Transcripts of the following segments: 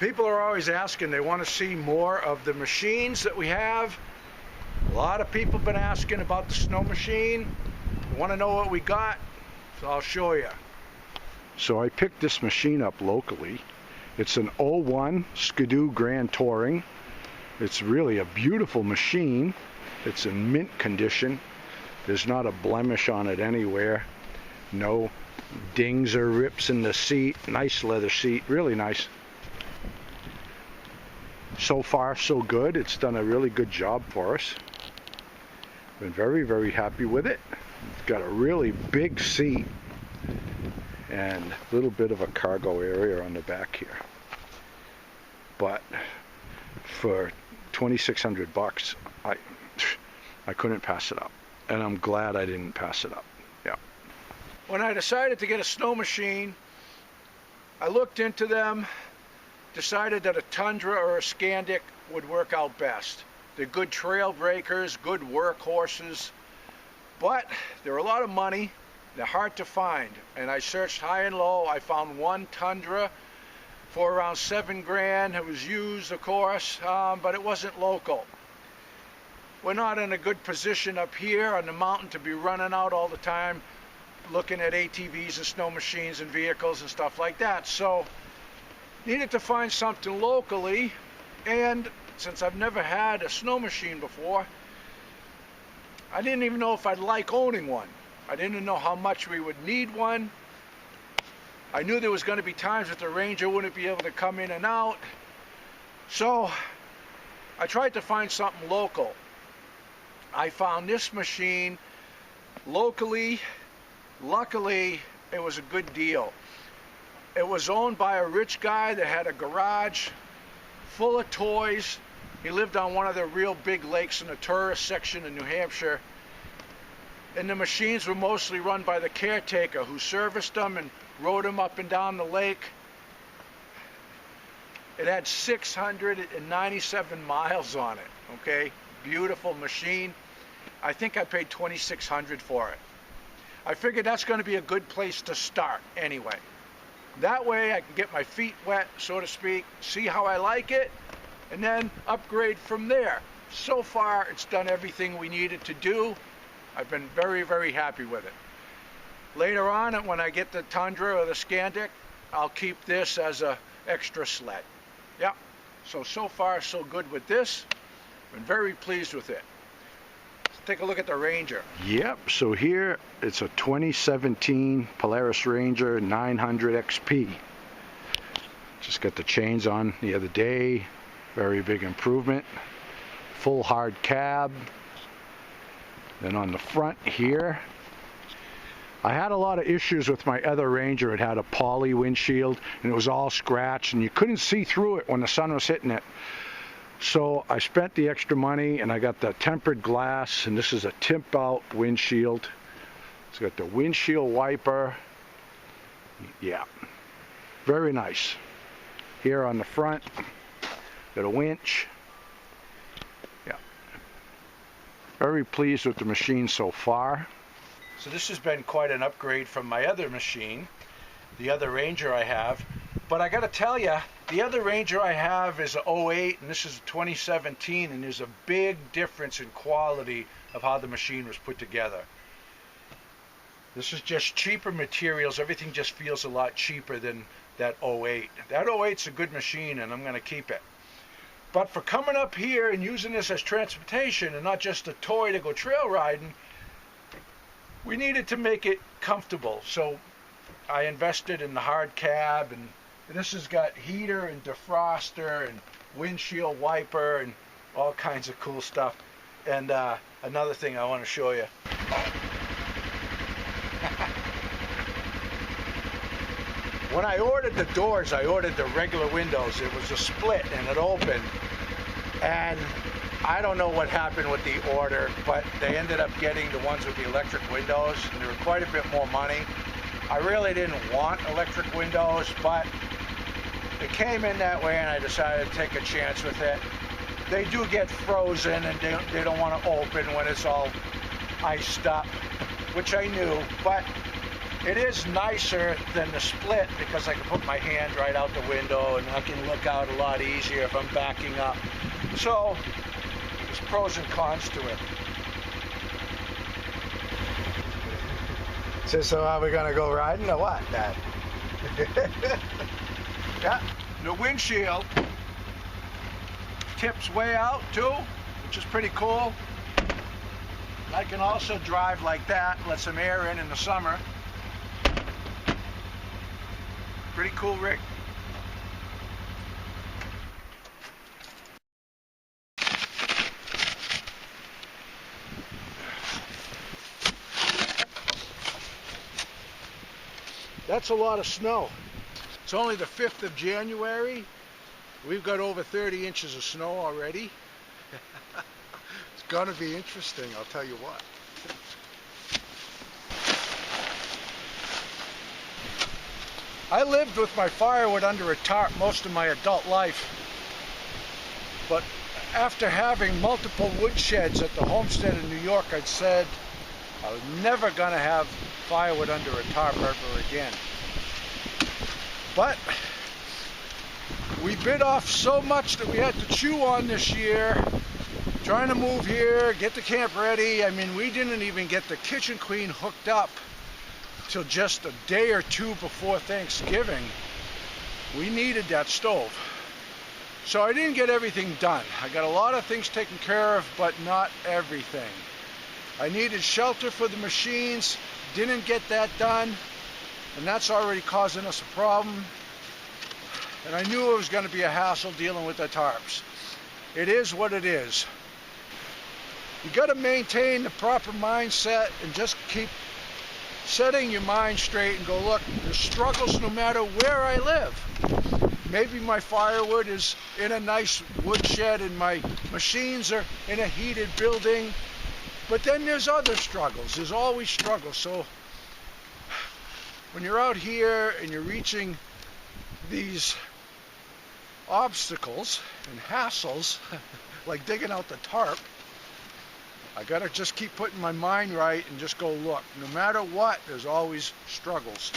People are always asking, they want to see more of the machines that we have. A lot of people have been asking about the snow machine. They want to know what we got, so I'll show you. So I picked this machine up locally. It's an 01 Skidoo Grand Touring. It's really a beautiful machine. It's in mint condition. There's not a blemish on it anywhere. No dings or rips in the seat. Nice leather seat, really nice. So far so good. It's done a really good job for us. Been very, very happy with it. It's got a really big seat and a little bit of a cargo area on the back here. But for 2,600 bucks, I couldn't pass it up. And I'm glad I didn't pass it up. Yeah. When I decided to get a snow machine, I looked into them, decided that a Tundra or a Scandic would work out best. They're good trail breakers, good workhorses, but they're a lot of money. They're hard to find. And I searched high and low. I found one Tundra for around $7,000. It was used, of course, but it wasn't local. We're not in a good position up here on the mountain to be running out all the time looking at ATVs and snow machines and vehicles and stuff like that. So needed to find something locally, and since I've never had a snow machine before, I didn't even know if I'd like owning one. I didn't know how much we would need one. I knew there was going to be times that the Ranger wouldn't be able to come in and out. So I tried to find something local. I found this machine locally. Luckily, it was a good deal. It was owned by a rich guy that had a garage full of toys. He lived on one of the real big lakes in the tourist section of New Hampshire. And the machines were mostly run by the caretaker who serviced them and rode them up and down the lake. It had 697 miles on it, okay? Beautiful machine. I think I paid $2,600 for it. I figured that's going to be a good place to start anyway. That way I can get my feet wet, so to speak, see how I like it, and then upgrade from there. So far, it's done everything we needed to do. I've been very, very happy with it. Later on, when I get the Tundra or the Scandic, I'll keep this as an extra sled. Yeah, so far, so good with this. Been very pleased with it. Let's take a look at the Ranger. Yep, so here it's a 2017 Polaris Ranger 900 XP. Just got the chains on the other day. Very big improvement. Full hard cab. Then on the front here, I had a lot of issues with my other Ranger. It had a poly windshield and it was all scratched and you couldn't see through it when the sun was hitting it. So I spent the extra money and I got the tempered glass, and this is a tip out windshield. It's got the windshield wiper. Yeah, very nice. Here on the front, got a winch. Yeah, very pleased with the machine so far. So this has been quite an upgrade from my other machine, the other Ranger I have. But I got to tell you, the other Ranger I have is an 08 and this is a 2017, and there's a big difference in quality of how the machine was put together. This is just cheaper materials. Everything just feels a lot cheaper than that 08. That 08's a good machine and I'm going to keep it. But for coming up here and using this as transportation and not just a toy to go trail riding, we needed to make it comfortable. So I invested in the hard cab, and this has got heater and defroster and windshield wiper and all kinds of cool stuff. And another thing I want to show you. When I ordered the doors, I ordered the regular windows. It was a split and it opened. And I don't know what happened with the order, but they ended up getting the ones with the electric windows, and they were quite a bit more money. I really didn't want electric windows, but it came in that way and I decided to take a chance with it. They do get frozen and they don't want to open when it's all iced up, which I knew, but It is nicer than the split because I can put my hand right out the window and I can look out a lot easier if I'm backing up. So there's pros and cons to it. So are we gonna go riding or what, Dad? Yeah, the windshield tips way out too, which is pretty cool. I can also drive like that, let some air in the summer. Pretty cool rig. That's a lot of snow. It's only the 5th of January. We've got over 30 inches of snow already. It's gonna be interesting, I'll tell you what. I lived with my firewood under a tarp most of my adult life. But after having multiple woodsheds at the homestead in New York, I'd said I was never gonna have firewood under a tarp ever again. But we bit off so much that we had to chew on this year, trying to move here, get the camp ready. I mean, we didn't even get the kitchen queen hooked up till just a day or two before Thanksgiving. We needed that stove. So I didn't get everything done. I got a lot of things taken care of, but not everything. I needed shelter for the machines, didn't get that done, and that's already causing us a problem. And I knew it was going to be a hassle dealing with the tarps. It is what it is. You got to maintain the proper mindset and just keep setting your mind straight and go, look, there's struggles no matter where I live. Maybe my firewood is in a nice woodshed and my machines are in a heated building. But then there's other struggles. There's always struggles. So when you're out here and you're reaching these obstacles and hassles, like digging out the tarp, I gotta just keep putting my mind right and just go, look, no matter what, there's always struggles.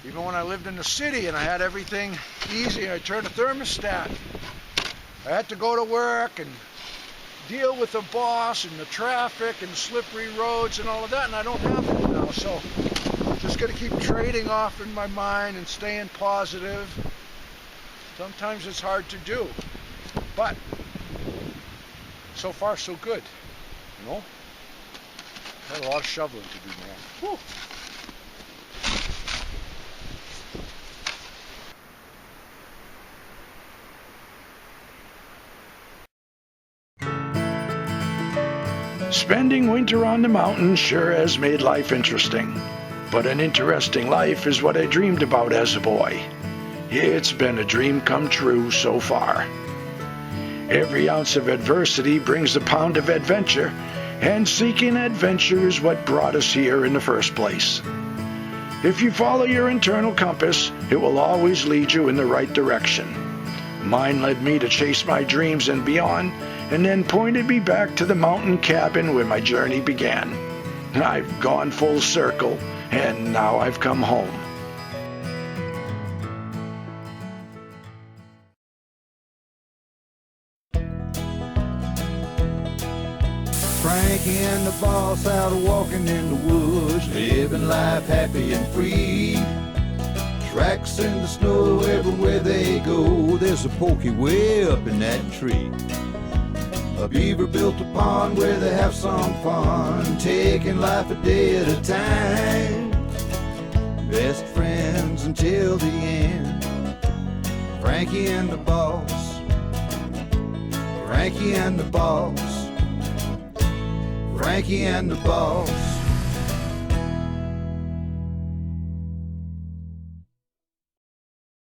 Even when I lived in the city and I had everything easy, I turned a thermostat. I had to go to work and deal with the boss and the traffic and the slippery roads and all of that, and I don't have it now. So just got to keep trading off in my mind and staying positive. Sometimes it's hard to do, but so far so good, you know. Had a lot of shoveling to do, man. Whew. Spending winter on the mountains sure has made life interesting. But an interesting life is what I dreamed about as a boy. It's been a dream come true so far. Every ounce of adversity brings a pound of adventure, and seeking adventure is what brought us here in the first place. If you follow your internal compass, it will always lead you in the right direction. Mine led me to chase my dreams and beyond, and then pointed me back to the mountain cabin where my journey began. I've gone full circle, and now I've come home. Frankie and the boss out walking in the woods, living life happy and free. Tracks in the snow everywhere they go, there's a pokey way up in that tree. A beaver built a pond where they have some fun, taking life a day at a time. Best friends until the end. Frankie and the boss. Frankie and the boss. Frankie and the boss.